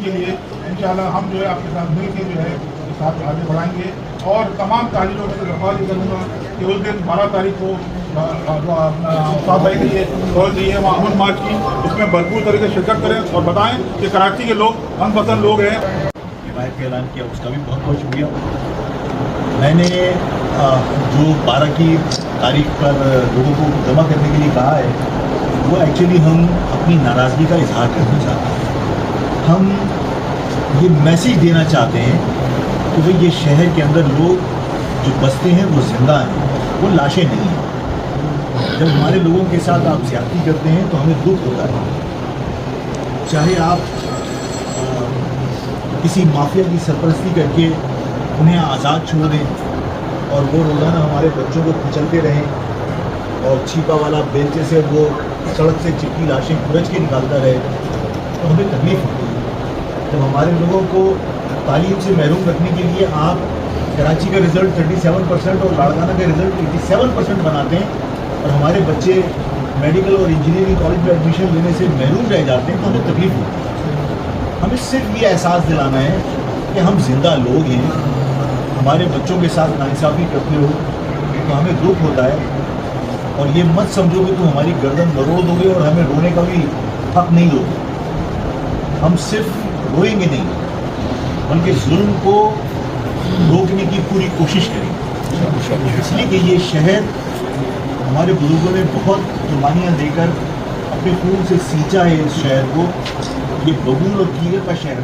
के लिए इंशाल्लाह हम जो है आपके साथ मिल के जो है साथ आगे बढ़ाएंगे और तमाम तालीमों से दरख्वास्त करूँगा कि उस दिन 12 तारीख को जो साथ भाई के लिए कॉल दी है वहाँ अमन मार्च की, उसमें भरपूर तरीके से शिरकत करें और बताएं कि कराची के लोग मनपसंद लोग हैं। हिमायत का ऐलान किया, उसका भी बहुत बहुत शुक्रिया। मैंने जो 12 की तारीख पर लोगों को जमा करने के लिए कहा है, वो एक्चुअली हम अपनी नाराज़गी का इजहार करना चाहते हैं। हम ये मैसेज देना चाहते हैं कि भाई ये शहर के अंदर लोग जो बसते हैं वो जिंदा हैं, वो लाशें नहीं हैं। जब हमारे लोगों के साथ आप ज़्यादती करते हैं तो हमें दुख होता है। चाहे आप किसी माफिया की सरपरस्ती करके उन्हें आज़ाद छोड़ दें और वो रोज़ाना हमारे बच्चों को कुचलते रहें और छिपा वाला बेल्चे से वो सड़क से चिपकी लाशें खुरच के निकालता रहे, तो हमें तकलीफ होती है। जब हमारे लोगों को तालीम से महरूम रखने के लिए आप कराची का रिज़ल्ट 37% और लाड़काना का रिज़ल्ट 87% बनाते हैं और हमारे बच्चे मेडिकल और इंजीनियरिंग कॉलेज में एडमिशन लेने से महरूम रह जाते हैं, तो हमें तकलीफ होती है। हमें सिर्फ ये एहसास दिलाना है कि हम जिंदा लोग हैं। हमारे बच्चों के साथ नाइंसाफ़ी करते हो तो हमें दुख होता है और ये मत समझो कि तुम हमारी गर्दन मरोड़ दोगे और हमें रोने का भी हक नहीं दोगे। हम सिर्फ रोएंगे नहीं बल्कि जुल्म को रोकने की पूरी कोशिश करेंगे, इसलिए कि ये शहर हमारे बुजुर्गों ने बहुत कुर्बानियाँ देकर अपने खून से सींचा है। इस शहर को ये बबूल और कीड़े का शहर